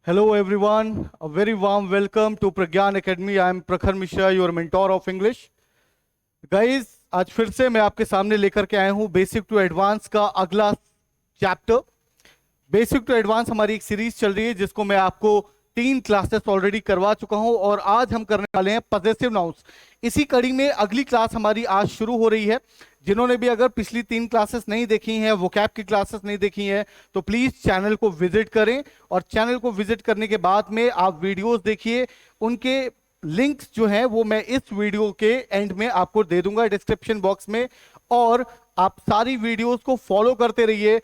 Hello everyone, a very warm welcome to Pragyan Academy. I am Prakhar Mishra, your mentor of English. Guys, आज फिर से मैं आपके सामने लेकर के आया हूँ बेसिक टू एडवांस का अगला चैप्टर। बेसिक टू एडवांस हमारी एक सीरीज चल रही है जिसको मैं आपको 3 क्लासेस ऑलरेडी करवा चुका हूं और आज हम करने वाले हैं पजेसिव नाउन्स। इसी कड़ी में अगली क्लास हमारी आज शुरू हो रही है। जिन्होंने भी अगर पिछली 3 क्लासेस नहीं देखी हैं, वोकैब की क्लासेस नहीं देखी हैं, तो प्लीज चैनल को विजिट करें और चैनल को विजिट करने के बाद में आप वीडियोस देखिए। उनके लिंक्स जो हैं वो मैं इस वीडियो के एंड में आपको दे दूंगा डिस्क्रिप्शन बॉक्स में, और आप सारी वीडियोस को फॉलो करते रहिए।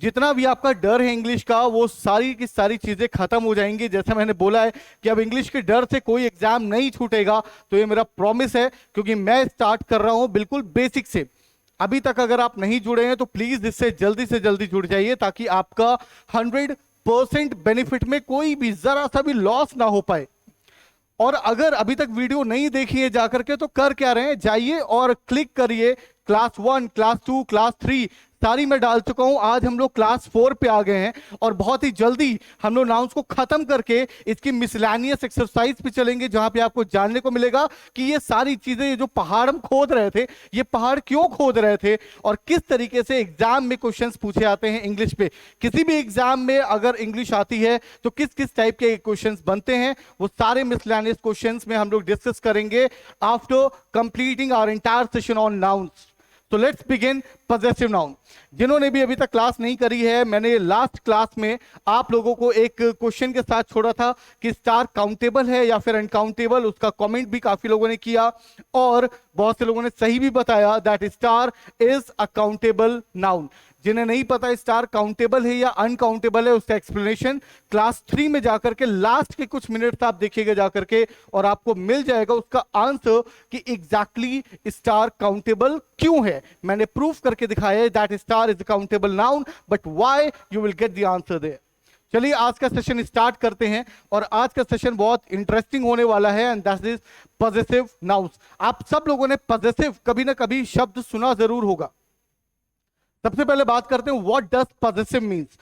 जितना भी आपका डर है इंग्लिश का, वो सारी की सारी चीजें खत्म हो जाएंगी। जैसा मैंने बोला है कि अब इंग्लिश के डर से कोई एग्जाम नहीं छूटेगा, तो ये मेरा प्रॉमिस है, क्योंकि मैं स्टार्ट कर रहा हूं बिल्कुल बेसिक से। अभी तक अगर आप नहीं जुड़े हैं तो प्लीज इससे जल्दी से जल्दी जुड़ जाइए, ताकि आपका 100% बेनिफिट में कोई भी जरा सा भी लॉस ना हो पाए। और अगर अभी तक वीडियो नहीं देखी है जाकर के, तो कर क्या रहे हैं, जाइए और क्लिक करिए। क्लास 1, क्लास 2, क्लास 3 सारी मैं डाल चुका हूं। आज हम लोग क्लास 4 पे आ गए हैं और बहुत ही जल्दी हम लोग नाउन्स को खत्म करके इसकी मिसलेनियस एक्सरसाइज पे चलेंगे, जहां पे आपको जानने को मिलेगा कि ये सारी चीजें, ये जो पहाड़ हम खोद रहे थे, ये पहाड़ क्यों खोद रहे थे और किस तरीके से एग्जाम में क्वेश्चंस पूछे जाते हैं इंग्लिश पे। किसी भी एग्जाम में अगर इंग्लिश आती है तो किस किस टाइप के क्वेश्चंस बनते हैं, वो सारे मिसलेनियस क्वेश्चंस में हम लोग डिस्कस करेंगे after completing our entire session on nouns. तो लेट्स बिगिन पजेसिव नाउन। जिन्होंने भी अभी तक क्लास नहीं करी है, मैंने लास्ट क्लास में आप लोगों को एक क्वेश्चन के साथ छोड़ा था कि स्टार काउंटेबल है या फिर अनकाउंटेबल। उसका कमेंट भी काफी लोगों ने किया और बहुत से लोगों ने सही भी बताया that star is a countable noun. जिन्हें नहीं पता स्टार काउंटेबल है या अनकाउंटेबल है, उसका एक्सप्लेनेशन क्लास 3 में जाकर के लास्ट के कुछ मिनट्स आप देखिएगा जाकर के, और आपको मिल जाएगा उसका आंसर कि एग्जैक्टली स्टार काउंटेबल क्यों है। मैंने प्रूफ करके दिखाया है that star is countable noun, but why, you will get the answer there. चलिए आज का सेशन स्टार्ट करते हैं, और आज का सेशन बहुत इंटरेस्टिंग होने वाला है, and that is possessive nouns. आप सब लोगों ने पजेसिव कभी ना कभी शब्द सुना जरूर होगा। सबसे पहले बात करते हैं what does possessive means.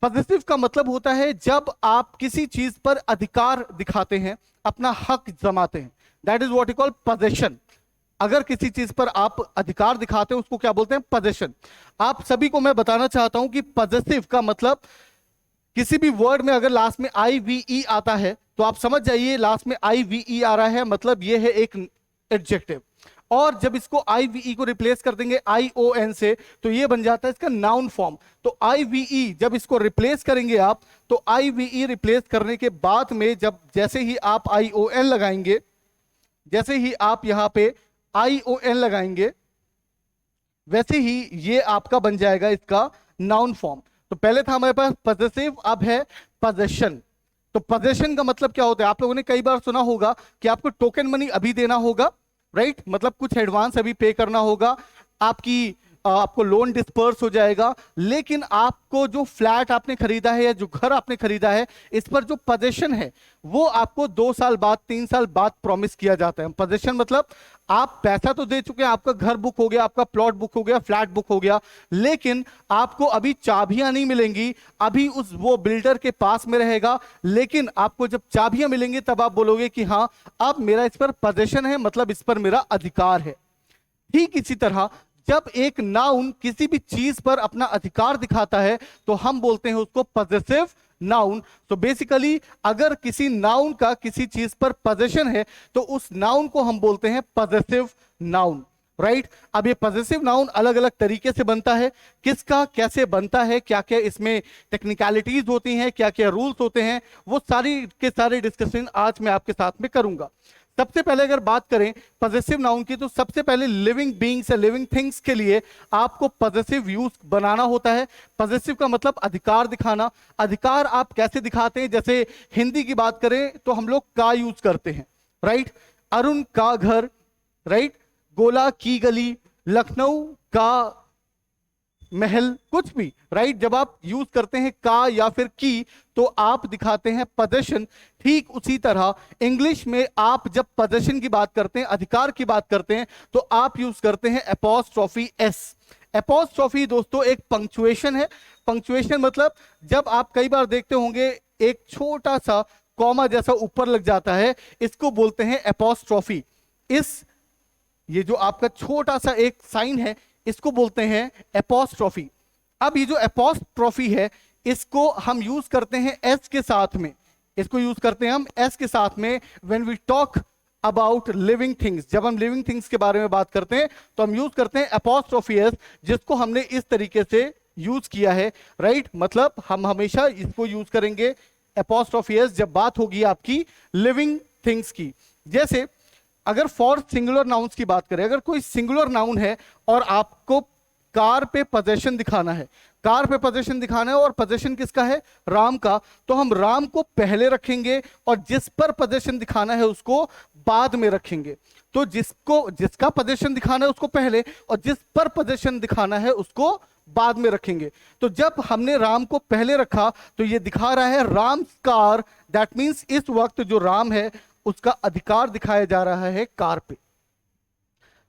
Possessive का मतलब होता है जब आप किसी चीज पर अधिकार दिखाते हैं, अपना हक जमाते हैं, that is what you call possession. अगर किसी चीज पर आप अधिकार दिखाते हैं उसको क्या बोलते हैं, पोजेशन। आप सभी को मैं बताना चाहता हूं कि पजेसिव का मतलब, किसी भी वर्ड में अगर लास्ट में IVE आता है तो आप समझ जाइए लास्ट में IVE आ रहा है, मतलब यह है एक एडजेक्टिव। और जब इसको IVE को रिप्लेस कर देंगे ION से, तो ये बन जाता है इसका नाउन फॉर्म। तो IVE जब इसको रिप्लेस करेंगे आप, तो IVE रिप्लेस करने के बाद में जब जैसे ही आप ION लगाएंगे, जैसे ही आप यहां पे ION लगाएंगे, वैसे ही ये आपका बन जाएगा इसका नाउन फॉर्म। तो पहले था हमारे पास पजेसिव, अब है पोजेशन। तो पोजेशन का मतलब क्या होता है, आप लोगों ने कई बार सुना होगा कि आपको टोकन मनी अभी देना होगा, राइट मतलब कुछ एडवांस अभी पे करना होगा, आपको लोन डिस्पर्स हो जाएगा। लेकिन आपको जो फ्लैट आपने खरीदा है या जो घर आपने खरीदा है, इस पर जो पोजेशन है वो आपको 2 साल बाद, 3 साल बाद प्रॉमिस किया जाता है। पोजेशन मतलब आप पैसा तो दे चुके हैं, आपका घर बुक हो गया, आपका प्लॉट बुक हो गया, फ्लैट बुक हो गया, लेकिन आपको अभी चाबियां नहीं मिलेंगी। अभी वो बिल्डर के पास में रहेगा, लेकिन आपको जब चाबियां मिलेंगी तब आप बोलोगे कि हाँ अब मेरा इस पर पोजेशन है, मतलब इस पर मेरा अधिकार है। ठीक इसी तरह जब एक नाउन किसी भी चीज पर अपना अधिकार दिखाता है तो हम बोलते हैं उसको पजेसिव नाउन। तो बेसिकली अगर किसी नाउन का किसी चीज पर पोजेशन है तो उस नाउन को हम बोलते हैं पजेसिव नाउन, राइट। अब ये पजेसिव नाउन अलग अलग तरीके से बनता है, किसका कैसे बनता है, क्या क्या इसमें टेक्निकलिटीज होती हैं, क्या क्या रूल्स होते हैं, वो सारी के सारे डिस्कशन आज मैं आपके साथ में करूंगा। सबसे पहले अगर बात करें पजेसिव नाउन की, तो सबसे पहले लिविंग बीइंग्स या लिविंग थिंग्स के लिए आपको पजेसिव यूज बनाना होता है। पजेसिव का मतलब अधिकार दिखाना। अधिकार आप कैसे दिखाते हैं, जैसे हिंदी की बात करें तो हम लोग का यूज करते हैं, राइट। अरुण का घर, राइट। गोला की गली, लखनऊ का महल, कुछ भी, राइट। जब आप यूज करते हैं का या फिर की, तो आप दिखाते हैं पोजेशन। ठीक उसी तरह इंग्लिश में आप जब पोजेशन की बात करते हैं, अधिकार की बात करते हैं, तो आप यूज करते हैं एपोस्ट्रोफी एस। एपोस्ट्रोफी दोस्तों एक पंक्चुएशन है। पंक्चुएशन मतलब जब आप कई बार देखते होंगे एक छोटा सा कॉमा जैसा ऊपर लग जाता है, इसको बोलते हैं एपोस्ट्रोफी। ये जो आपका छोटा सा एक साइन है, इसको बोलते हैं एपोस्ट्रोफी। अब ये जो एपोस्ट्रोफी है, इसको हम यूज करते हैं एस के साथ में, इसको यूज करते हैं हम एस के साथ में when we talk about living things. जब हम लिविंग थिंग्स के बारे में बात करते हैं तो हम यूज करते हैं एपोस्ट्रोफी एस, जिसको हमने इस तरीके से यूज किया है, राइट। मतलब हम हमेशा इसको यूज करेंगे एपोस्ट्रोफी एस जब बात होगी आपकी लिविंग थिंग्स की। जैसे अगर फॉर सिंगुलर नाउन्स की बात करें, अगर कोई सिंगुलर नाउन है और आपको कार पे पोजेशन दिखाना है, कार पे पोजेशन दिखाना है और पोजेशन किसका है, राम का, तो हम राम को पहले रखेंगे और जिस पर पोजेशन दिखाना है उसको बाद में रखेंगे। तो जिसका पोजेशन दिखाना है उसको पहले और जिस पर पोजेशन दिखाना है उसको बाद में रखेंगे। तो जब हमने राम को पहले रखा तो ये दिखा रहा है राम कार, दैट मीन्स इस वक्त जो राम है उसका अधिकार दिखाया जा रहा है कार पे।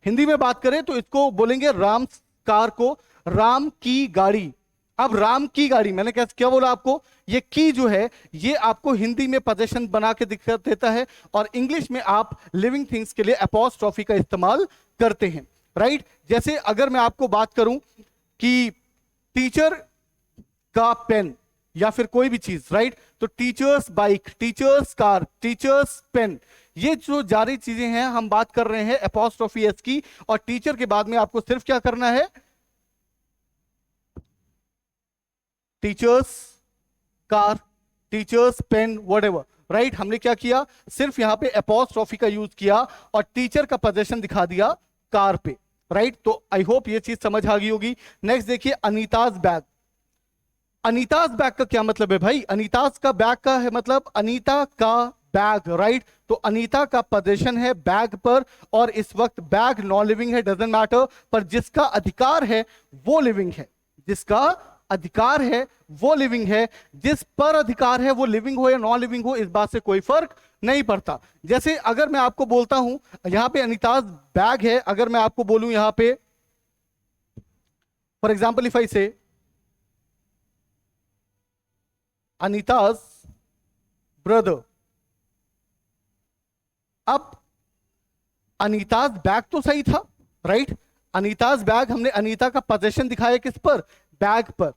हिंदी में बात करें तो इसको बोलेंगे राम कार को राम की गाड़ी। अब राम की गाड़ी, मैंने क्या बोला आपको, ये की जो है ये आपको हिंदी में पोजेशन बना के दिखा देता है और इंग्लिश में आप लिविंग थिंग्स के लिए एपोस्ट्रोफी का इस्तेमाल करते हैं, राइट। जैसे अगर मैं आपको बात करूं कि टीचर का पेन या फिर कोई भी चीज, राइट, तो teachers bike, teachers car, teachers pen, ये जो जारी चीजें हैं हम बात कर रहे हैं एपोस्ट्रोफी एस की। और टीचर के बाद में आपको सिर्फ क्या करना है, teachers car, teachers pen, whatever, right. हमने क्या किया, सिर्फ यहां पे एपोस्ट्रोफी का यूज किया और टीचर का पोजीशन दिखा दिया कार पे, राइट। तो आई होप ये चीज समझ आ गई होगी। नेक्स्ट देखिए अनीताज बैग। अनीताज बैग का क्या मतलब है भाई, अनीताज का बैग का है मतलब अनीता का बैग, राइट। तो अनीता का पोजीशन है बैग पर और इस वक्त बैग नॉन लिविंग है, डजंट मैटर, पर जिसका अधिकार है वो लिविंग है, जिसका अधिकार है वो लिविंग है। जिस पर अधिकार है वो लिविंग हो या नॉन लिविंग हो, इस बात से कोई फर्क नहीं पड़ता। जैसे अगर मैं आपको बोलता हूं यहां पे अनीताज बैग है, अगर मैं आपको बोलूं यहां पे फॉर एग्जाम्पल इफ आई से अनीताज ब्रदर, अब अनीताज बैग तो सही था, राइट। अनीताज बैग, हमने अनीता का पोजीशन दिखाया किस पर, बैग पर,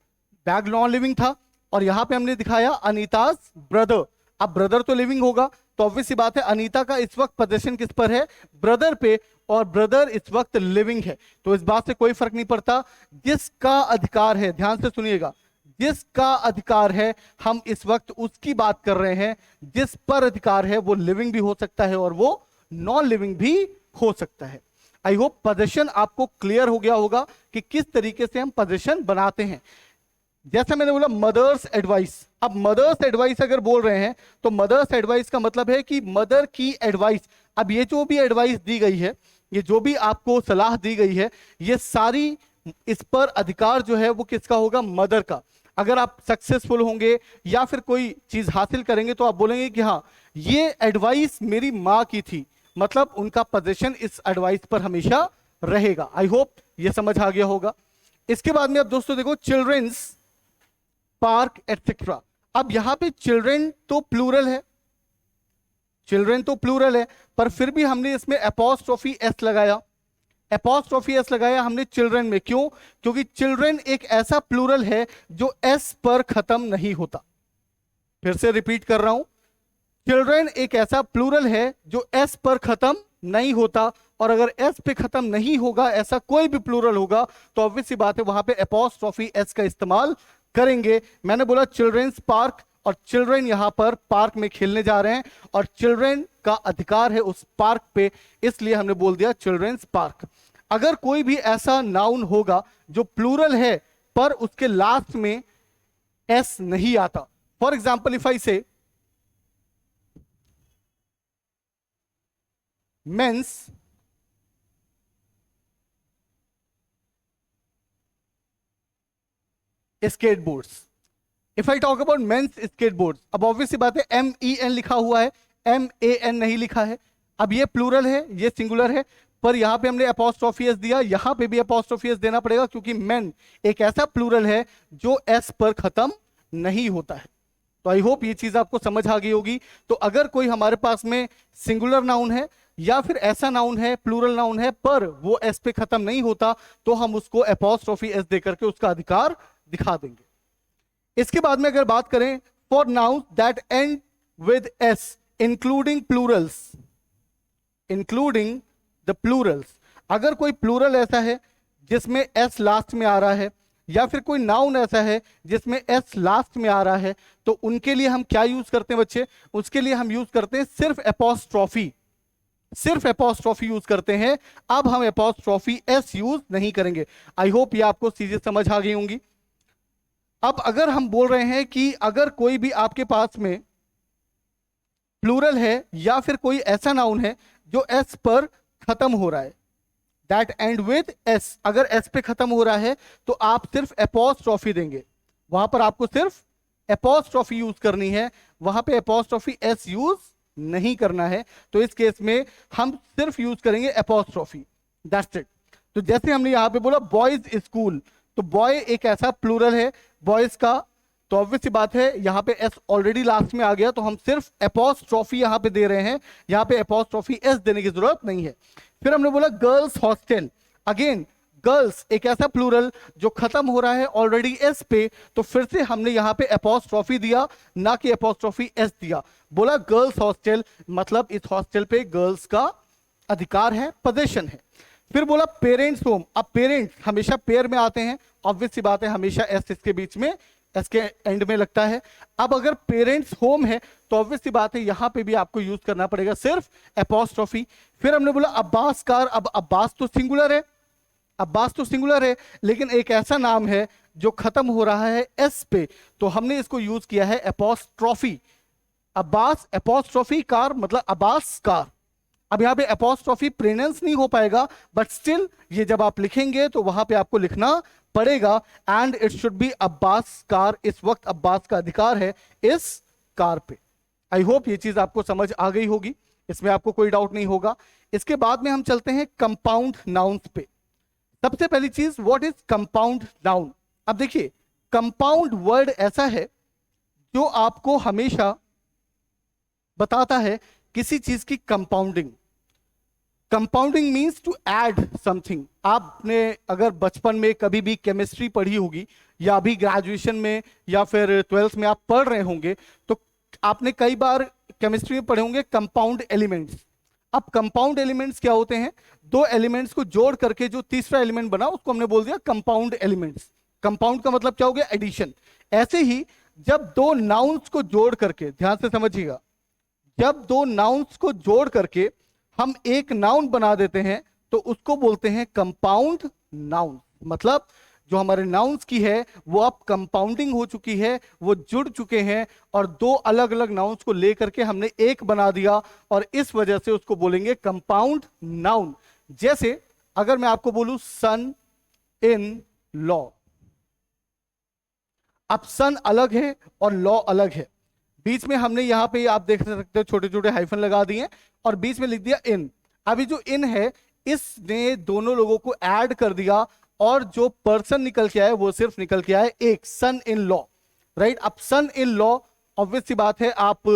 बैग नॉन लिविंग था और यहां पे हमने दिखाया अनीताज ब्रदर। अब ब्रदर तो लिविंग होगा, तो ऑब्वियस सी बात है अनीता का इस वक्त पोजीशन किस पर है, ब्रदर पे, और ब्रदर इस वक्त लिविंग है। तो इस बात से कोई फर्क नहीं पड़ता, जिसका अधिकार है, ध्यान से सुनिएगा, जिसका अधिकार है हम इस वक्त उसकी बात कर रहे हैं। जिस पर अधिकार है वो लिविंग भी हो सकता है और वो नॉन लिविंग भी हो सकता है। आई होप पोजीशन आपको क्लियर हो गया होगा कि किस तरीके से हम पोजीशन बनाते हैं। जैसा मैंने बोला मदर्स एडवाइस, अब मदर्स एडवाइस अगर बोल रहे हैं तो मदर्स एडवाइस का मतलब है कि मदर की एडवाइस। अब ये जो भी एडवाइस दी गई है, ये जो भी आपको सलाह दी गई है, ये सारी, इस पर अधिकार जो है वो किसका होगा, मदर का। अगर आप सक्सेसफुल होंगे या फिर कोई चीज हासिल करेंगे तो आप बोलेंगे कि हाँ ये एडवाइस मेरी माँ की थी, मतलब उनका पोजीशन इस एडवाइस पर हमेशा रहेगा। आई होप ये समझ आ गया होगा। इसके बाद में अब दोस्तों देखो चिल्ड्रंस पार्क एटसेट्रा। अब यहां पे चिल्ड्रन तो प्लूरल है, चिल्ड्रन तो प्लूरल है, पर फिर भी हमने इसमें एपोस्ट्रोफी एस लगाया, एपोस्ट्रोफी एस लगाया हमने चिल्ड्रन में। क्यों, क्योंकि चिल्ड्रन एक ऐसा प्लूरल है जो एस पर खत्म नहीं होता। फिर से रिपीट कर रहा हूं, चिल्ड्रन एक ऐसा प्लूरल है जो एस पर खत्म नहीं होता, और अगर एस पे खत्म नहीं होगा, ऐसा कोई भी प्लूरल होगा, तो ऑब्वियस सी बात है वहां पे एपोस्ट्रोफी एस का इस्तेमाल करेंगे। मैंने बोला चिल्ड्रंस पार्क, और चिल्ड्रन यहां पर पार्क में खेलने जा रहे हैं और चिल्ड्रन का अधिकार है उस पार्क पे, इसलिए हमने बोल दिया चिल्ड्रंस पार्क। अगर कोई भी ऐसा नाउन होगा जो प्लूरल है पर उसके लास्ट में एस नहीं आता, for example if I say men's skateboards, if I talk about men's skateboards, अब ऑब्वियस सी बात है MEN लिखा हुआ है, MAN नहीं लिखा है। अब ये प्लूरल है, ये सिंगुलर है, पर यहाँ पे हमने अपोस्ट्रोफी एस दिया, यहाँ पे भी अपोस्ट्रोफी एस देना पड़ेगा क्योंकि मेन एक ऐसा प्लूरल है जो एस पर खत्म नहीं होता है। तो आई होप ये चीज आपको समझ आ गई होगी। तो अगर कोई हमारे पास में सिंगुलर नाउन है या फिर ऐसा नाउन है, प्लूरल नाउन है, पर वो एस पे खत्म नहीं होता, तो हम उसको अपोस्ट्रोफी एस देकर के उसका अधिकार दिखा देंगे। इसके बाद में अगर बात करें for noun that and with S including Plurals, including the Plurals, अगर कोई प्लूरल ऐसा है जिसमें एस लास्ट में आ रहा है या फिर कोई नाउन ऐसा है जिसमें एस लास्ट में आ रहा है, तो उनके लिए हम क्या यूज करते हैं बच्चे? उसके लिए हम यूज करते हैं सिर्फ एपोस्ट्रोफी, सिर्फ एपोस्ट्रोफी यूज करते हैं। अब हम एपोस्ट्रोफी एस यूज नहीं करेंगे। आई होप ये आपको चीजें समझ आ गई होंगी। अब अगर हम बोल रहे हैं कि अगर कोई भी आपके पास में प्लूरल है या फिर कोई ऐसा नाउन है जो एस पर खत्म हो रहा है, दैट एंड विद एस, अगर एस पे खत्म हो रहा है तो आप सिर्फ एपोस्ट्रोफी देंगे, वहां पर आपको सिर्फ एपोस्ट्रोफी यूज करनी है, वहां पे एपोस्ट्रोफी एस यूज नहीं करना है। तो इस केस में हम सिर्फ यूज करेंगे एपोस्ट्रोफी, दैट्स इट। तो जैसे हमने यहां पे बोला बॉयज स्कूल, तो बॉय एक ऐसा प्लूरल है बॉयज का, तो ऑब्वियस सी बात है यहाँ पे एस ऑलरेडी लास्ट में आ गया, तो हम सिर्फ एपोस्ट्रोफी यहाँ पे दे रहे हैं, यहाँ पे एपोस्ट्रोफी एस देने की जरूरत नहीं है। फिर हमने बोला गर्ल्स हॉस्टल, अगेन गर्ल्स एक ऐसा प्लूरल जो खत्म हो रहा है ऑलरेडी एस पे, तो फिर से हमने यहाँ पे एपोस्ट्रोफी दिया, ना कि एपोस्ट्रोफी एस दिया। बोला गर्ल्स हॉस्टल, मतलब इस हॉस्टल पे गर्ल्स का अधिकार है, पोजीशन है। फिर बोला पेरेंट्स होम, अब पेरेंट्स हमेशा पेयर में आते हैं, ऑब्वियस सी बात है हमेशा एस इसके बीच में, एस के एंड में लगता है। अब अगर पेरेंट्स होम है तो ऑब्वियस सी बात है यहां पे भी आपको यूज करना पड़ेगा सिर्फ एपोस्ट्रोफी। फिर हमने बोला अब्बास कार, अब अब्बास तो सिंगुलर है, अब्बास तो सिंगुलर है, लेकिन एक ऐसा नाम है जो खत्म हो रहा है एस पे, तो हमने इसको यूज किया है एपोस्ट्रोफी। अब्बास एपोस्ट्रोफी कार, मतलब अब्बास कार। अब यहाँ पे एपोस्ट्रोफी प्रोनाउंस नहीं हो पाएगा, बट स्टिल ये जब आप लिखेंगे तो वहां पे आपको लिखना पड़ेगा, and it should B Abbas car. इस वक्त अब्बास का अधिकार है इस कार पे। आई होप ये चीज आपको समझ आ गई होगी, इसमें आपको कोई डाउट नहीं होगा। इसके बाद में हम चलते हैं कंपाउंड नाउन्स पे। सबसे पहली चीज, व्हाट इज कंपाउंड नाउन? अब देखिए कंपाउंड वर्ड ऐसा है जो आपको हमेशा बताता है किसी चीज की compounding. Compounding means to add something. आपने अगर बचपन में कभी भी केमिस्ट्री पढ़ी होगी या अभी ग्रेजुएशन में या फिर 12th में आप पढ़ रहे होंगे, तो आपने कई बार केमिस्ट्री में पढ़े होंगे कंपाउंड एलिमेंट्स। अब कंपाउंड एलिमेंट्स क्या होते हैं? दो एलिमेंट्स को जोड़ करके जो तीसरा एलिमेंट बना उसको हमने बोल दिया कंपाउंड एलिमेंट्स। कंपाउंड का मतलब क्या हो गया? एडिशन। ऐसे ही जब दो नाउन्स को जोड़ करके, ध्यान से समझिएगा, जब दो नाउन्स को जोड़ करके हम एक नाउन बना देते हैं तो उसको बोलते हैं कंपाउंड नाउन। मतलब जो हमारे नाउन्स की है वो अब कंपाउंडिंग हो चुकी है, वो जुड़ चुके हैं और दो अलग अलग नाउन्स को लेकर के हमने एक बना दिया, और इस वजह से उसको बोलेंगे कंपाउंड नाउन। जैसे अगर मैं आपको बोलूं सन इन लॉ, अब सन अलग है और लॉ अलग है, बीच में हमने यहां पे आप देख सकते हो छोटे छोटे हाइफन लगा दिए और बीच में लिख दिया इन। अभी जो इन है इसने दोनों लोगों को ऐड कर दिया और जो पर्सन निकल के आए वो सिर्फ निकल के आए एक, सन इन लॉ, राइट। अब सन इन लॉ ऑब्वियस सी बात है आप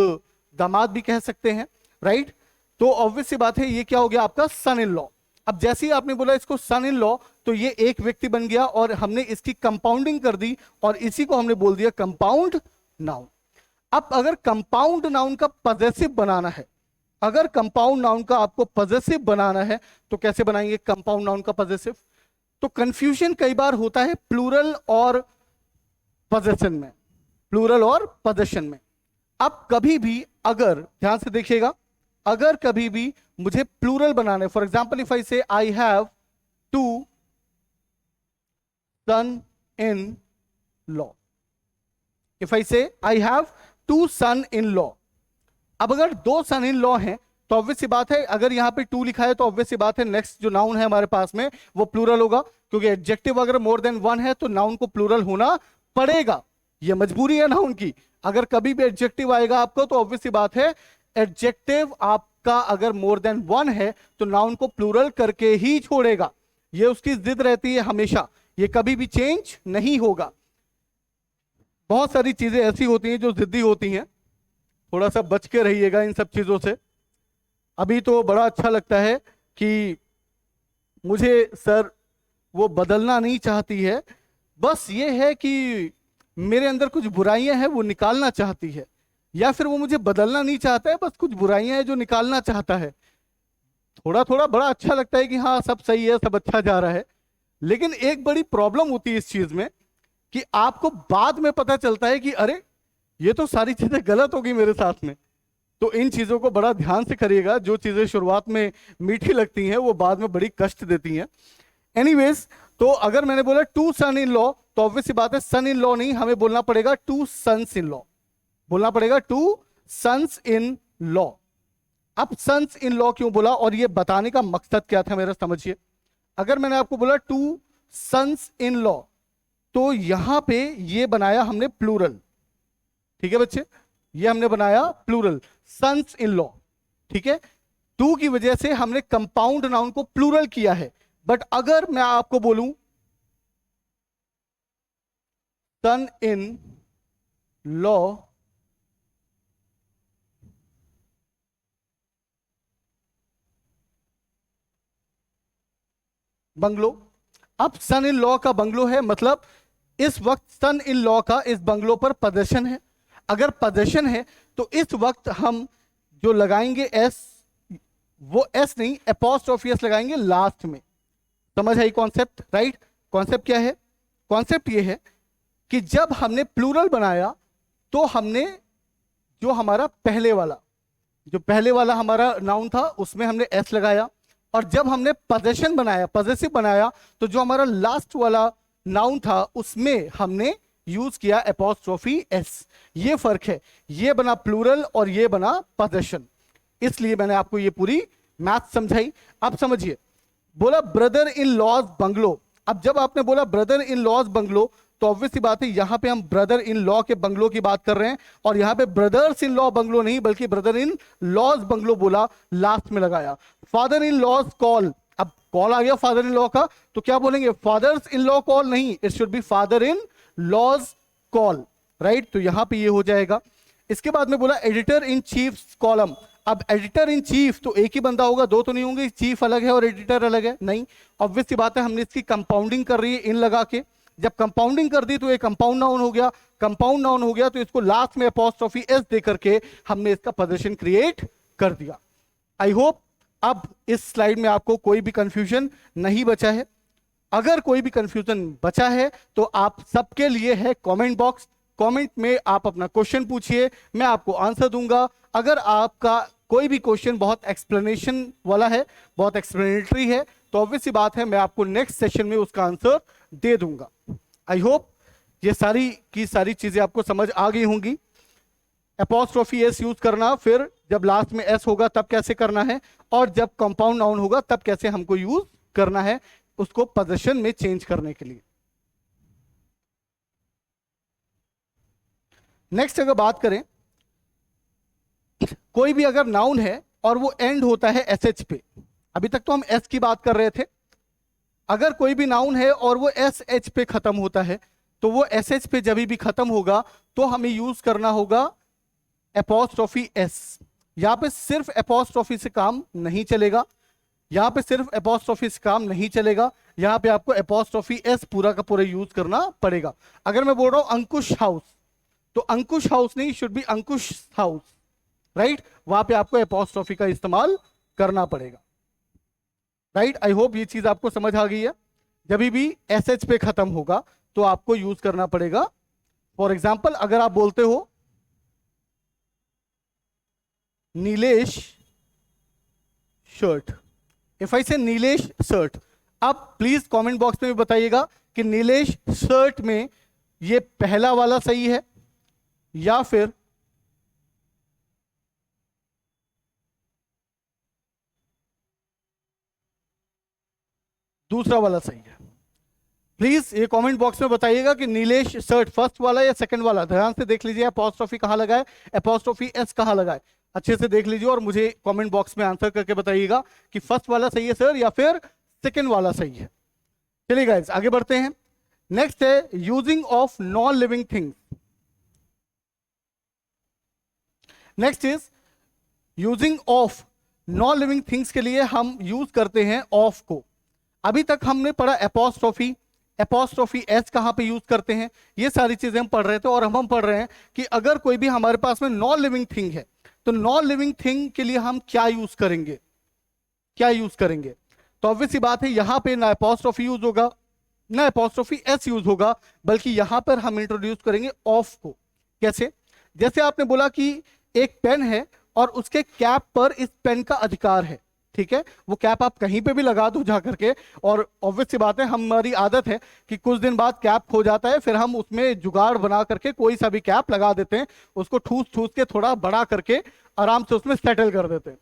दामाद भी कह सकते हैं, राइट। तो ऑब्वियस सी बात है ये क्या हो गया आपका सन इन लॉ। अब जैसे ही आपने बोला इसको सन इन लॉ तो ये एक व्यक्ति बन गया और हमने इसकी कंपाउंडिंग कर दी और इसी को हमने बोल दिया कंपाउंड नाउन। अब अगर कंपाउंड नाउन का पॉजेसिव बनाना है, अगर कंपाउंड नाउन का आपको पॉजेसिव बनाना है तो कैसे बनाएंगे कंपाउंड नाउन का पॉजेसिव? तो कंफ्यूजन कई बार होता है प्लूरल और पोजेशन में, प्लूरल और पोजेशन में। अब कभी भी अगर ध्यान से देखिएगा, अगर कभी भी मुझे प्लूरल बनाना है, for example if I say I have two son in law, if I say I have two son in law. अब अगर दो सन इन लॉ हैं तो ऑब्वियस सी बात है अगर यहां पे टू लिखा है तो ऑब्वियस सी बात है नेक्स्ट जो नाउन है हमारे पास में वो प्लूरल होगा, क्योंकि एडजेक्टिव अगर मोर देन वन है तो नाउन को प्लूरल होना पड़ेगा, ये मजबूरी है नाउन की। अगर कभी भी एडजेक्टिव आएगा आपको तो ऑब्वियस सी बात है एडजेक्टिव आपका अगर मोर देन वन है तो नाउन को प्लूरल करके ही छोड़ेगा। ये उसकी जिद रहती है हमेशा, ये कभी भी चेंज नहीं होगा। बहुत सारी चीजें ऐसी होती हैं जो जिद्दी होती हैं, थोड़ा सा बच के रहिएगा इन सब चीजों से। अभी तो बड़ा अच्छा लगता है कि मुझे सर वो बदलना नहीं चाहती है, बस ये है कि मेरे अंदर कुछ बुराइयां हैं वो निकालना चाहती है, या फिर वो मुझे बदलना नहीं चाहता है, बस कुछ बुराइयां हैं जो निकालना चाहता है। थोड़ा थोड़ा बड़ा अच्छा लगता है कि हाँ सब सही है, सब अच्छा जा रहा है। लेकिन एक बड़ी प्रॉब्लम होती है इस चीज में कि आपको बाद में पता चलता है कि अरे ये तो सारी चीजें गलत होगी मेरे साथ में। तो इन चीजों को बड़ा ध्यान से करिएगा, जो चीजें शुरुआत में मीठी लगती हैं वो बाद में बड़ी कष्ट देती हैं। एनीवेज, तो अगर मैंने बोला टू सन इन लॉ, तो ऑब्वियस सी बात है सन इन लॉ नहीं, हमें बोलना पड़ेगा टू सन्स इन लॉ, बोलना पड़ेगा टू सन्स इन लॉ। अब सन्स इन लॉ क्यों बोला और ये बताने का मकसद क्या था मेरा, समझिए। अगर मैंने आपको बोला टू सन्स इन लॉ, तो यहां पे ये बनाया हमने प्लूरल, ठीक है बच्चे, ये हमने बनाया प्लूरल, सन्स इन लॉ, ठीक है। टू की वजह से हमने कंपाउंड नाउन को प्लूरल किया है। बट अगर मैं आपको बोलूं सन इन लॉ बंगलो, अब सन इन लॉ का बंगलो है, मतलब इस वक्त सन इन लॉ का इस बंगलो पर पोजेशन है। अगर पोजेशन है तो इस वक्त हम जो लगाएंगे एस, वो एस नहीं एपोस्ट्रोफी एस लगाएंगे लास्ट में। समझ आई कॉन्सेप्ट, राइट? कॉन्सेप्ट क्या है? कॉन्सेप्ट ये है कि जब हमने प्लूरल बनाया तो हमने जो हमारा पहले वाला हमारा नाउन था उसमें हमने एस लगाया, और जब हमने पोजेशन बनाया, पॉजेसिव बनाया, तो जो हमारा लास्ट वाला नाउन था उसमें हमने यूज किया एपोस्ट्रोफी एस। ये फर्क है, ये बना प्लूरल और ये बना पोजेशन। इसलिए मैंने आपको ये पूरी मैथ समझाई। अब समझिए, बोला ब्रदर इन लॉज बंगलो। अब जब आपने बोला ब्रदर इन लॉज बंगलो, तो ऑब्वियस सी बात है यहां पे हम ब्रदर इन लॉ के बंगलो की बात कर रहे हैं, और यहां पे ब्रदर्स इन लॉ बंगलो नहीं बल्कि ब्रदर इन लॉज बंगलो बोला, लास्ट में लगाया। फादर इन लॉज कॉल, अब कॉल आ गया फादर इन लॉ का, तो क्या बोलेंगे? फादर्स इन लॉ कॉल नहीं, it should be father in law's car, right? तो यहां पे ये हो जाएगा। इसके बाद में बोला एडिटर इन चीफ कॉलम। अब एडिटर इन चीफ तो एक ही बंदा होगा, दो तो नहीं होंगे, चीफ अलग है और एडिटर अलग है, नहीं। ऑब्वियस सी बात है हमने इसकी कंपाउंडिंग कर रही है इन लगा के, जब कंपाउंडिंग कर दी तो ये कंपाउंड नाउन हो गया, कंपाउंड नाउन हो गया तो इसको लास्ट में एपोस्ट्रोफी एस दे करके हमने इसका पोजीशन क्रिएट कर दिया। आई होप अब इस स्लाइड में आपको कोई भी कंफ्यूजन नहीं बचा है। अगर कोई भी कंफ्यूजन बचा है तो आप सबके लिए है कमेंट बॉक्स, कमेंट में आप अपना क्वेश्चन पूछिए, मैं आपको आंसर दूंगा। अगर आपका कोई भी क्वेश्चन बहुत एक्सप्लेनेशन वाला है, बहुत एक्सप्लेनेटरी है, तो ऑब्वियस सी बात है मैं आपको नेक्स्ट सेशन में उसका आंसर दे दूंगा। आई होप ये सारी की सारी चीजें आपको समझ आ गई होंगी। एपोस्ट्रोफी एस यूज करना, फिर जब लास्ट में एस होगा तब कैसे करना है, और जब कंपाउंड नाउन होगा तब कैसे हमको यूज करना है उसको पोजीशन में चेंज करने के लिए। नेक्स्ट अगर बात करें, कोई भी अगर नाउन है और वो एंड होता है एसएच पे, अभी तक तो हम एस की बात कर रहे थे, अगर कोई भी नाउन है और वो एस एच पे खत्म होता है, तो वो एस एच पे जब भी खत्म होगा तो हमें यूज करना होगा एपोस्ट्रोफी एस। यहां पे सिर्फ एपोस्ट्रोफी से काम नहीं चलेगा, यहां पे सिर्फ एपोस्ट्रोफी से काम नहीं चलेगा, यहां पे आपको एपोस्ट्रोफी एस पूरा का पूरा यूज करना पड़ेगा। अगर मैं बोल रहा हूं अंकुश हाउस, तो अंकुश हाउस नहीं, should be Ankush house, right? वहां पे आपको एपोस्ट्रोफी का इस्तेमाल करना पड़ेगा, राइट? आई होप ये चीज आपको समझ आ गई है। जब भी एस एच पे खत्म होगा तो आपको यूज करना पड़ेगा। फॉर एग्जाम्पल अगर आप बोलते हो नीलेश शर्ट, इफ आई से नीलेश शर्ट, आप प्लीज कमेंट बॉक्स में भी बताइएगा कि नीलेश शर्ट में ये पहला वाला सही है या फिर दूसरा वाला सही है। प्लीज ये कमेंट बॉक्स में बताइएगा कि नीलेश शर्ट फर्स्ट वाला या सेकंड वाला। ध्यान से देख लीजिए एपोस्ट्रोफी कहां लगा है, एपोस्ट्रोफी एस कहां लगा है। अच्छे से देख लीजिए और मुझे कमेंट बॉक्स में आंसर करके बताइएगा कि फर्स्ट वाला सही है सर या फिर सेकंड वाला सही है। चलिए गाइस आगे बढ़ते हैं। नेक्स्ट है using of non living things. Next is using of non living things के लिए हम यूज करते हैं ऑफ को। अभी तक हमने पढ़ा एपोस्ट्रोफी, एपोस्ट्रोफी एस कहां पे यूज करते हैं, ये सारी चीजें हम पढ़ रहे थे। और हम पढ़ रहे हैं कि अगर कोई भी हमारे पास में नॉन लिविंग थिंग है तो नॉन लिविंग थिंग के लिए हम क्या यूज करेंगे, क्या यूज करेंगे। तो ऑब्वियस सी बात है यहां पे ना एपोस्ट्रोफी यूज होगा ना एपोस्ट्रोफी एस यूज होगा, बल्कि यहां पर हम इंट्रोड्यूस करेंगे ऑफ को। कैसे? जैसे आपने बोला कि एक पेन है और उसके कैप पर इस पेन का अधिकार है, ठीक है, वो कैप आप कहीं पे भी लगा दो जा करके, और ऑब्वियस सी बात है हमारी आदत है कि कुछ दिन बाद कैप खो जाता है, फिर हम उसमें जुगाड़ बना करके कोई सा भी कैप लगा देते हैं, उसको ठूस ठूस के थोड़ा बड़ा करके आराम से उसमें सेटल कर देते हैं।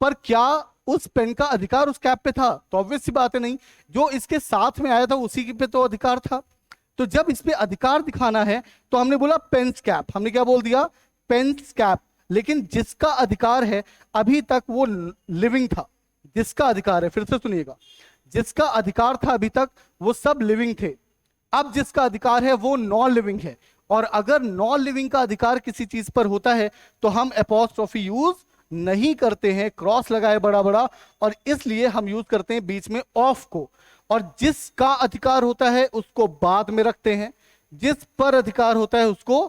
पर क्या उस पेन का अधिकार उस कैप पे था? तो ऑब्वियस सी बात है नहीं, जो इसके साथ में आया था उसी पे तो अधिकार था। तो जब इस पे अधिकार दिखाना है तो हमने बोला पेन्स कैप, हमने क्या बोल दिया, पेन्स कैप। लेकिन जिसका अधिकार है अभी तक वो लिविंग था, जिसका अधिकार है, फिर से सुनिएगा, जिसका अधिकार था अभी तक वो सब लिविंग थे। अब जिसका अधिकार है वो नॉन लिविंग है, और अगर नॉन लिविंग का अधिकार किसी चीज पर होता है तो हम एपोस्ट्रोफी यूज नहीं करते हैं, क्रॉस लगाए बड़ा बड़ा, और इसलिए हम यूज करते हैं बीच में ऑफ को। और जिसका अधिकार होता है उसको बाद में रखते हैं, जिस पर अधिकार होता है उसको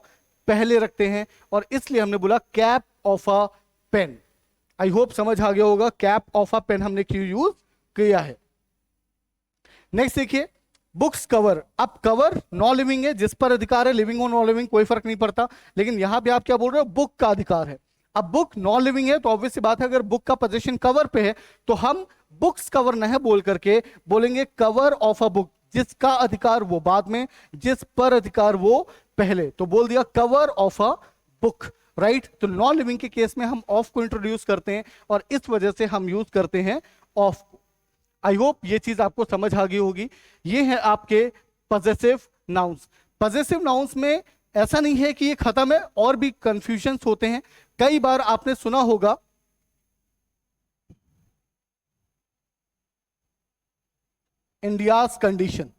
पहले रखते हैं, और इसलिए हमने बोला cap of a pen. I hope समझ आ गया होगा कैप ऑफ अ पेन हमने क्यों यूज किया है। नेक्स्ट देखिए बुक्स कवर। अब कवर नॉन लिविंग है, जिस पर अधिकार है, लिविंग और नॉन लिविंग कोई फर्क नहीं पड़ता, लेकिन यहां पे आप क्या बोल रहे हो, बुक का अधिकार है। अब बुक नॉन लिविंग है तो ऑब्वियस सी बात है अगर बुक का पोजीशन कवर पे है तो हम बुक्स कवर नहीं बोल करके बोलेंगे कवर ऑफ अ बुक, जिसका अधिकार वो बाद में, जिस पर अधिकार वो पहले। तो बोल दिया cover of a book, right. तो नॉन लिविंग के केस में हम ऑफ को इंट्रोड्यूस करते हैं और इस वजह से हम यूज करते हैं ऑफ को। आई होप ये चीज आपको समझ आ गई होगी। ये है आपके पजेसिव नाउन्स। पजेसिव नाउन्स में ऐसा नहीं है कि ये खत्म है, और भी कंफ्यूजन्स होते हैं। कई बार आपने सुना होगा इंडियाज कंडीशन,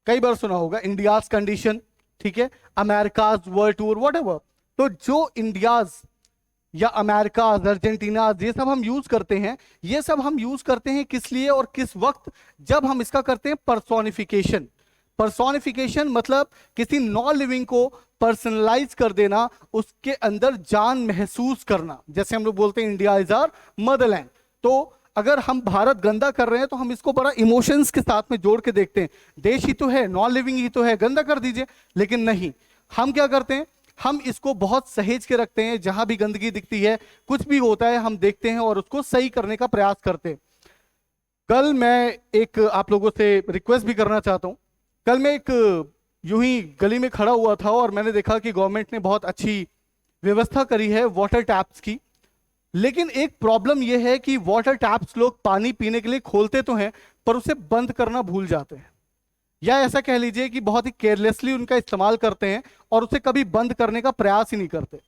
कई बार सुना होगा इंडियाज कंडीशन, ठीक है, अमेरिकाज वर्ल्ड टूर, व्हाटएवर। तो जो इंडियाज या अमेरिकाज, अर्जेंटीनाज, ये सब हम यूज करते हैं, ये सब हम यूज करते हैं किस लिए और किस वक्त? जब हम इसका करते हैं पर्सोनिफिकेशन। पर्सोनिफिकेशन मतलब किसी नॉन लिविंग को पर्सनलाइज कर देना, उसके अंदर जान महसूस करना। जैसे हम लोग बोलते हैं इंडिया इज आवर मदरलैंड, तो अगर हम भारत गंदा कर रहे हैं तो हम इसको बड़ा इमोशंस के साथ में जोड़ के देखते हैं, देश ही तो है, नॉन लिविंग ही तो है, गंदा कर दीजिए। लेकिन नहीं, हम क्या करते हैं, हम इसको बहुत सहेज के रखते हैं। जहां भी गंदगी दिखती है, कुछ भी होता है, हम देखते हैं और उसको सही करने का प्रयास करते हैं। कल मैं एक आप लोगों से रिक्वेस्ट भी करना चाहता हूं। कल मैं एक यूं ही गली में खड़ा हुआ था और मैंने देखा कि गवर्नमेंट ने बहुत अच्छी व्यवस्था करी है वाटर टैप्स की। लेकिन एक प्रॉब्लम यह है कि वाटर टैप्स लोग पानी पीने के लिए खोलते तो हैं पर उसे बंद करना भूल जाते हैं, या ऐसा कह लीजिए कि बहुत ही केयरलेसली उनका इस्तेमाल करते हैं और उसे कभी बंद करने का प्रयास ही नहीं करते।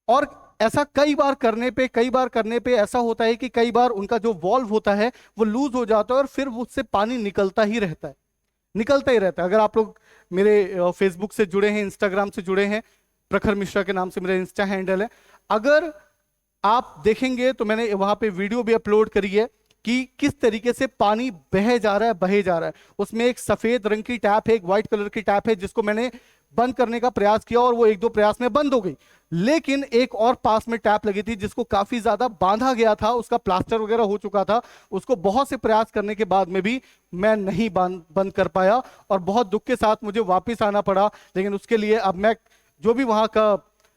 और ऐसा कई बार करने पे ऐसा होता है कि कई बार उनका जो वॉल्व होता है वो लूज हो जाता है और फिर उससे पानी निकलता ही रहता है, निकलता ही रहता है। अगर आप लोग मेरे फेसबुक से जुड़े हैं, इंस्टाग्राम से जुड़े हैं, प्रखर मिश्रा के नाम से मेरा इंस्टा हैंडल है, अगर आप देखेंगे तो मैंने वहां पे वीडियो भी अपलोड करी है कि किस तरीके से पानी बहे जा रहा है, बहे जा रहा है। उसमें एक सफेद रंग की टैप है, एक व्हाइट कलर की टैप है, जिसको मैंने बंद करने का प्रयास किया और वो एक दो प्रयास में बंद हो गई। लेकिन एक और पास में टैप लगी थी जिसको काफी ज्यादा बांधा गया था, उसका प्लास्टर वगैरह हो चुका था, उसको बहुत से प्रयास करने के बाद में भी मैं नहीं बंद कर पाया और बहुत दुख के साथ मुझे वापिस आना पड़ा। लेकिन उसके लिए अब मैं जो भी वहां का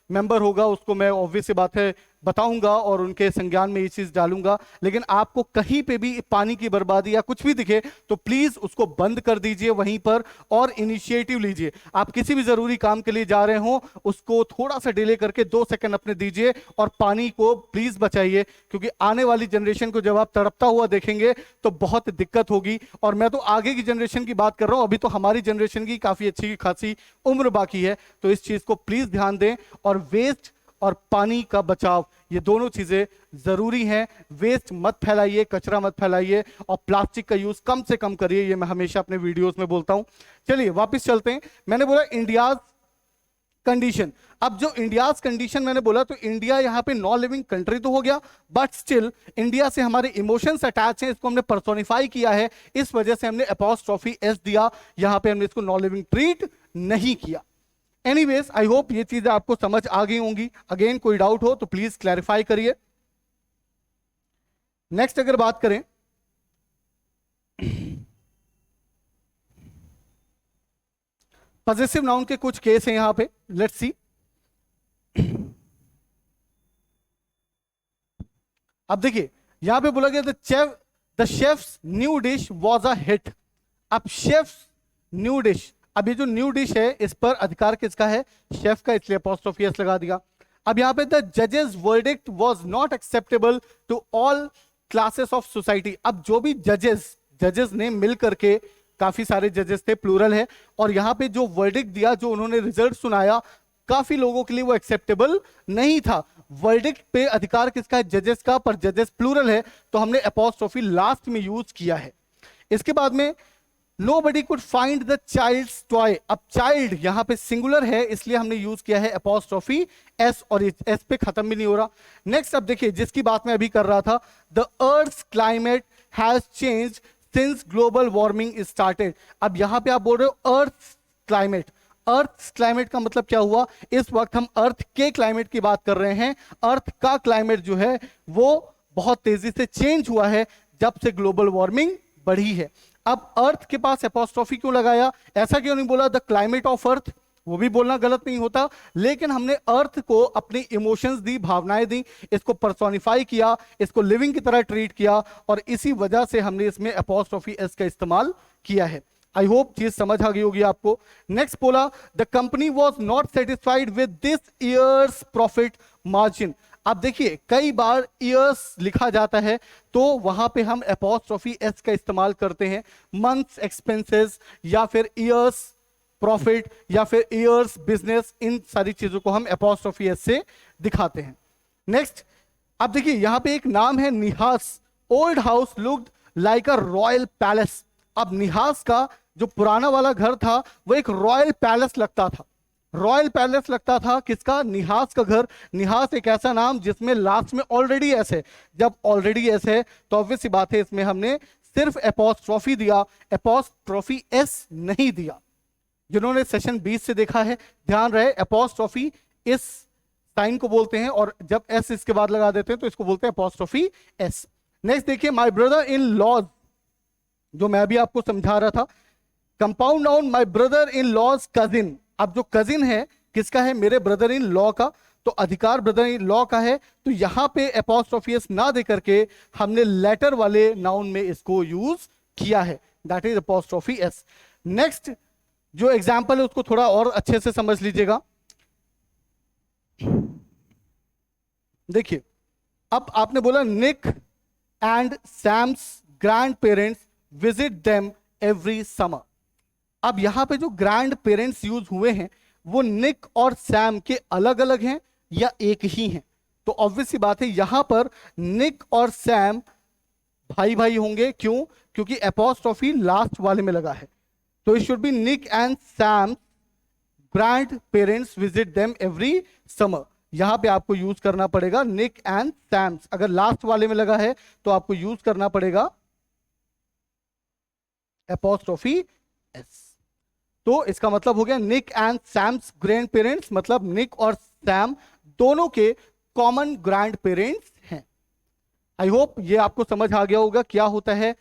मेंबर होगा उसको मैं ऑब्वियस सी बात है बताऊंगा और उनके संज्ञान में ये चीज डालूंगा। लेकिन आपको कहीं पे भी पानी की बर्बादी या कुछ भी दिखे तो प्लीज उसको बंद कर दीजिए वहीं पर और इनिशिएटिव लीजिए। आप किसी भी जरूरी काम के लिए जा रहे हो उसको थोड़ा सा डिले करके 2 सेकंड अपने दीजिए और पानी को प्लीज बचाइए, क्योंकि आने वाली जनरेशन को जब आप तड़पता हुआ देखेंगे तो बहुत दिक्कत होगी। और मैं तो आगे की जनरेशन की बात कर रहा हूं, अभी तो हमारी जनरेशन की काफी अच्छी खासी उम्र बाकी है। तो इस चीज को प्लीज ध्यान दें। और वेस्ट और पानी का बचाव, ये दोनों चीजें जरूरी हैं। वेस्ट मत फैलाइए, कचरा मत फैलाइए और प्लास्टिक का यूज कम से कम करिए, ये मैं हमेशा अपने वीडियोस में बोलता हूं। चलिए वापस चलते हैं। मैंने बोला इंडियाज कंडीशन। अब जो इंडियाज कंडीशन मैंने बोला, तो इंडिया यहां पे नॉन लिविंग कंट्री तो हो गया, बट स्टिल इंडिया से हमारे इमोशंस अटैच हैं, इसको हमने पर्सोनिफाई किया है, इस वजह से हमने अपॉस्ट्रोफी एस दिया। यहां पे हमने इसको नॉन लिविंग ट्रीट नहीं किया। एनीवेज, आई होप ये चीजें आपको समझ आ गई होंगी। अगेन कोई डाउट हो तो प्लीज क्लैरिफाई करिए। नेक्स्ट अगर बात करें, पॉजिटिव नाउन के कुछ केस हैं यहां पे, लेट्स सी। अब देखिए यहां पे बोला गया the chefs new dish was a hit. अब शेफ्स न्यू डिश, अब ये जो न्यू डिश है इस पर अधिकार किसका है? शेफ का, इसलिए अपॉस्ट्रोफी एस लगा दिया। अब यहां पे द जजेस verdict was not acceptable to all classes of society. अब जो भी जजेस ने मिल करके, काफी सारे जजेस थे, प्लूरल है, और यहां पे जो वर्डिक्ट दिया, जो उन्होंने रिजल्ट सुनाया, काफी लोगों के लिए वो एक्सेप्टेबल नहीं था। वर्डिक्ट पे अधिकार किसका है? जजेस का, पर जजेस प्लूरल है तो हमने अपॉस्ट्रोफी लास्ट में यूज किया है। इसके बाद में Nobody could find the child's toy। अब चाइल्ड यहां पे सिंगुलर है, इसलिए हमने यूज किया है अपॉस्ट्रोफी एस, और एस पे खत्म भी नहीं हो रहा। नेक्स्ट अब देखिए, जिसकी बात मैं अभी कर रहा था, the earth climate has changed since global warming started. अब यहां पे आप बोल रहे हो अर्थ क्लाइमेट। अर्थ क्लाइमेट का मतलब क्या हुआ? इस वक्त हम अर्थ के क्लाइमेट की बात कर रहे हैं। अर्थ का क्लाइमेट जो है वो बहुत तेजी से चेंज हुआ है जब से ग्लोबल वार्मिंग बढ़ी है। अब अर्थ के पास अपॉस्ट्रोफी क्यों लगाया? ऐसा क्यों नहीं बोला द क्लाइमेट ऑफ अर्थ? वो भी बोलना गलत नहीं होता, लेकिन हमने अर्थ को अपनी इमोशंस दी, भावनाएं दी, इसको पर्सोनिफाई किया, इसको लिविंग की तरह ट्रीट किया, और इसी वजह से हमने इसमें अपॉस्ट्रोफी एस का इस्तेमाल किया है। आई होप चीज समझ आ गई होगी आपको। नेक्स्ट बोला the company was not satisfied with this years profit margin. अब देखिए कई बार ईयर्स लिखा जाता है तो वहां पे हम अपॉस्ट्रोफी एस का इस्तेमाल करते हैं। मंथ्स एक्सपेंसेस या फिर ईयर्स प्रॉफिट या फिर ईयर्स बिजनेस, इन सारी चीजों को हम अपॉस्ट्रोफी एस से दिखाते हैं। नेक्स्ट अब देखिए यहां पे एक नाम है Nihas. Old house looked like a royal palace. अब निहास का जो पुराना वाला घर था वो एक रॉयल पैलेस लगता था। रॉयल पैलेस लगता था किसका? निहास का घर। निहास एक ऐसा नाम जिसमें लास्ट में ऑलरेडी एस है। जब ऑलरेडी एस है तो ऑब्वियस सी बात है इसमें हमने सिर्फ अपॉस्ट्रोफी दिया, अपॉस्ट्रोफी एस नहीं दिया। जिन्होंने सेशन 20 से देखा है ध्यान रहे, अपॉस्ट्रोफी इस साइन को बोलते हैं और जब एस इसके बाद लगा देते हैं तो इसको बोलते हैं अपॉस्ट्रोफी एस। नेक्स्ट देखिए माय ब्रदर इन लॉज, जो मैं भी आपको समझा रहा था, compound noun my brother in law's cousin. अब जो कजिन है किसका है? मेरे ब्रदर इन लॉ का, तो अधिकार ब्रदर इन लॉ का है, तो यहां पे अपॉस्ट्रोफी एस ना दे करके हमने लेटर वाले नाउन में इसको यूज किया है, that is apostrophe S. Next जो एग्जांपल है उसको थोड़ा और अच्छे से समझ लीजिएगा। देखिए अब आपने बोला Nick and Sam's grandparents visit them every summer. अब यहां पे जो ग्रैंड पेरेंट्स यूज हुए हैं वो निक और सैम के अलग अलग हैं या एक ही हैं? तो ऑब्वियस सी बात है यहां पर निक और सैम भाई भाई होंगे। क्यों? क्योंकि अपॉस्ट्रोफी लास्ट वाले में लगा है, तो it should be Nick and Sam grandparents visit them every summer. यहां पे आपको यूज करना पड़ेगा निक एंड सैम्स। अगर लास्ट वाले में लगा है तो आपको यूज करना पड़ेगा अपॉस्ट्रोफी एस। तो इसका मतलब हो गया Nick and Sam's grandparents, मतलब निक और सैम दोनों के कॉमन ग्रैंड पेरेंट्स हैं। आई होप ये आपको समझ आ गया होगा क्या होता है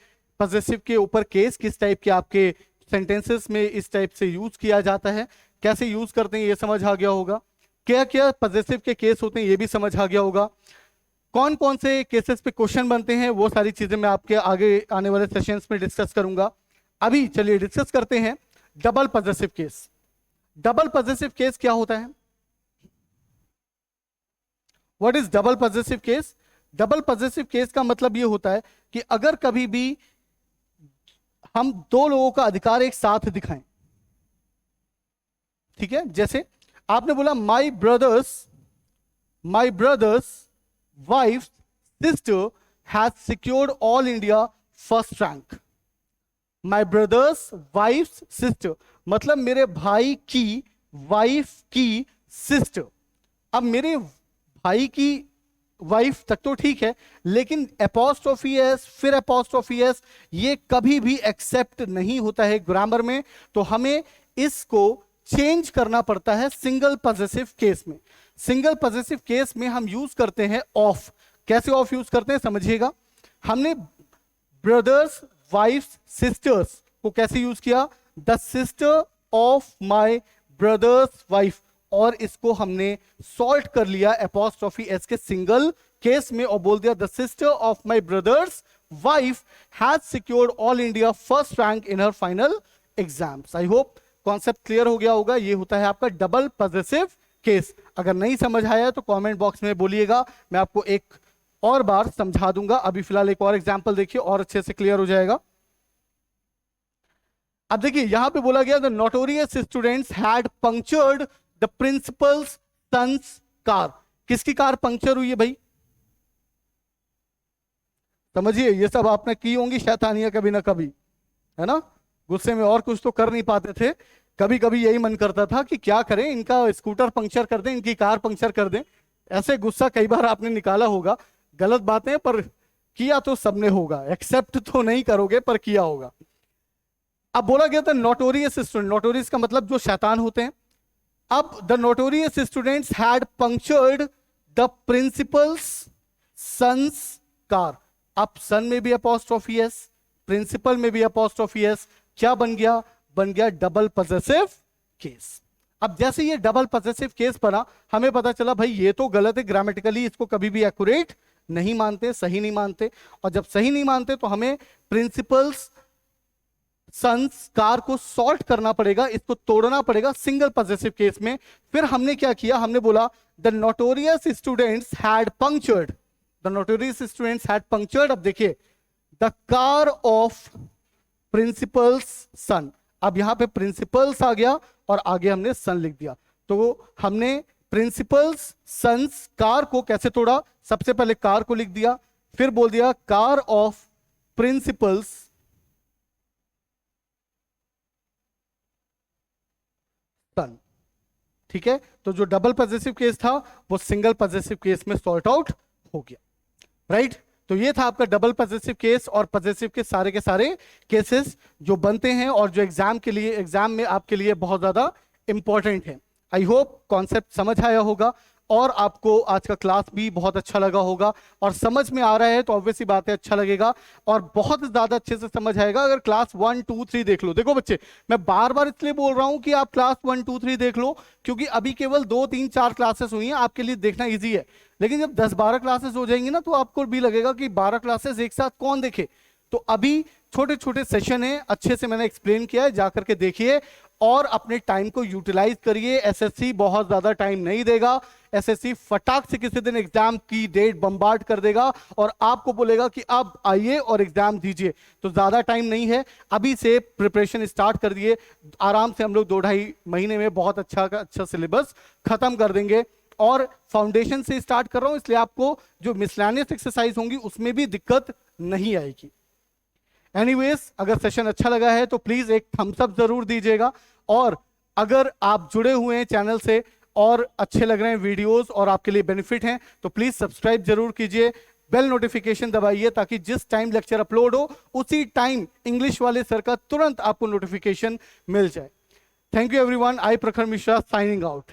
पॉजेसिव के ऊपर केस, किस टाइप के आपके सेंटेंसेस में इस टाइप से यूज किया जाता है, कैसे यूज करते हैं ये समझ आ गया होगा। क्या क्या पजेसिव के केस होते हैं ये भी समझ आ गया होगा। कौन कौन से केसेस पे क्वेश्चन बनते हैं वो सारी चीजें मैं आपके आगे आने वाले सेशंस में डिस्कस करूंगा। अभी चलिए डिस्कस करते हैं double possessive case. Double possessive case क्या होता है? What is double possessive case? Double possessive case का मतलब ये होता है कि अगर कभी भी हम दो लोगों का अधिकार एक साथ दिखाएं, ठीक है, जैसे आपने बोला my brother's wife sister has secured all India first rank. My brother's wife sister मतलब मेरे भाई की वाइफ की सिस्टर। अब मेरे भाई की वाइफ तक तो ठीक है, लेकिन एपोस्ट्रोफी एस फिर एपोस्ट्रोफी एस ये कभी भी एक्सेप्ट नहीं होता है ग्रामर में, तो हमें इसको चेंज करना पड़ता है सिंगल पजेसिव केस में। सिंगल पजेसिव केस में हम यूज करते हैं ऑफ। कैसे ऑफ यूज करते हैं समझिएगा। हमने ब्रदर्स वाइफ सिस्टर्स को कैसे यूज किया? The sister of my brother's wife, और इसको हमने सॉल्ट कर लिया एपोस्ट्रोफी एस के सिंगल केस में और बोल दिया the sister of my brother's wife has secured all India first rank in her final exams. I hope concept clear हो गया होगा। ये होता है आपका डबल पजेसिव केस। अगर नहीं समझ आया तो कमेंट बॉक्स में बोलिएगा, मैं आपको एक और बार समझा दूंगा। अभी फिलहाल एक और एग्जांपल देखिए और अच्छे से क्लियर हो जाएगा। अब देखिए यहां पे बोला गया the notorious students had punctured the principal's son's car. किसकी कार पंक्चर हुई है भाई? समझिए ये सब आपने की होंगी शैतानियां कभी ना कभी, है ना। गुस्से में और कुछ तो कर नहीं पाते थे, कभी कभी यही मन करता था कि क्या करें, इनका स्कूटर पंक्चर कर दें, इनकी कार पंक्चर कर दें। ऐसे गुस्सा कई बार आपने निकाला होगा। गलत बातें पर किया तो सबने होगा, एक्सेप्ट तो नहीं करोगे पर किया होगा। अब बोला गया था नोटोरियस स्टूडेंट, नोटोरियस का मतलब जो शैतान होते हैं। अब the notorious students had punctured the principal's son's car. अब सन में भी अपॉस्ट्रोफी एस, प्रिंसिपल में भी अपॉस्ट्रोफी एस, क्या बन गया? बन गया डबल पजेसिव केस। अब जैसे ये डबल पजेसिव केस बना, हमें पता चला भाई ये तो गलत है, ग्रामेटिकली इसको कभी भी एक्यूरेट नहीं मानते, सही नहीं मानते। और जब सही नहीं मानते तो हमें प्रिंसिपल्स सन्स कार को सॉल्ट करना पड़ेगा, इसको तोड़ना पड़ेगा सिंगल पजेसिव केस में। फिर हमने क्या किया? हमने बोला the notorious students had punctured, the notorious students had punctured. अब देखिए द कार ऑफ प्रिंसिपल्स सन। अब यहां पे प्रिंसिपल्स आ गया और आगे हमने सन लिख दिया। तो हमने प्रिंसिपल्स सन्स कार को कैसे तोड़ा? सबसे पहले कार को लिख दिया, फिर बोल दिया कार ऑफ प्रिंसिपल्स सन। ठीक है, तो जो डबल पजेसिव केस था वो सिंगल पजेसिव केस में सॉर्ट आउट हो गया, राइट। तो ये था आपका डबल पजेसिव केस और पजेसिव के सारे केसेस जो बनते हैं और जो एग्जाम में आपके लिए बहुत ज्यादा इंपॉर्टेंट है। आई होप कॉन्सेप्ट समझ आया होगा और आपको आज का क्लास भी बहुत अच्छा लगा होगा, और समझ में आ रहा है तो ऑब्वियसली बात है अच्छा लगेगा और बहुत ज्यादा अच्छे से समझ आएगा अगर क्लास 1, 2, 3 देख लो। देखो बच्चे, मैं बार बार इसलिए बोल रहा हूं कि आप क्लास 1, 2, 3 देख लो, क्योंकि अभी केवल 2, 3, 4 क्लासेस हुई हैं, आपके लिए देखना ईजी है। लेकिन जब 10, 12 क्लासेस हो जाएंगी ना तो आपको भी लगेगा कि 12 क्लासेस एक साथ कौन देखे। तो अभी छोटे छोटे सेशन है, अच्छे से मैंने एक्सप्लेन किया है, जाकर के देखिए और अपने टाइम को यूटिलाइज करिए। एसएससी बहुत ज्यादा टाइम नहीं देगा, एसएससी फटाक से किसी दिन एग्जाम की डेट बम्बार्ड कर देगा और आपको बोलेगा कि अब आइए और एग्जाम दीजिए। तो ज्यादा टाइम नहीं है, अभी से प्रिपरेशन स्टार्ट कर दिए, आराम से हम लोग 2-2.5 महीने में बहुत अच्छा सिलेबस खत्म कर देंगे। और फाउंडेशन से स्टार्ट कर रहा हूं, इसलिए आपको जो मिसलेनियस एक्सरसाइज होंगी उसमें भी दिक्कत नहीं आएगी। एनीवेज, अगर सेशन अच्छा लगा है तो प्लीज एक थम्स अप जरूर दीजिएगा, और अगर आप जुड़े हुए हैं चैनल से और अच्छे लग रहे हैं वीडियोस और आपके लिए बेनिफिट हैं तो प्लीज सब्सक्राइब जरूर कीजिए, बेल नोटिफिकेशन दबाइए ताकि जिस टाइम लेक्चर अपलोड हो उसी टाइम इंग्लिश वाले सर का तुरंत आपको नोटिफिकेशन मिल जाए। थैंक यू एवरीवन, आई प्रखर मिश्रा साइनिंग आउट।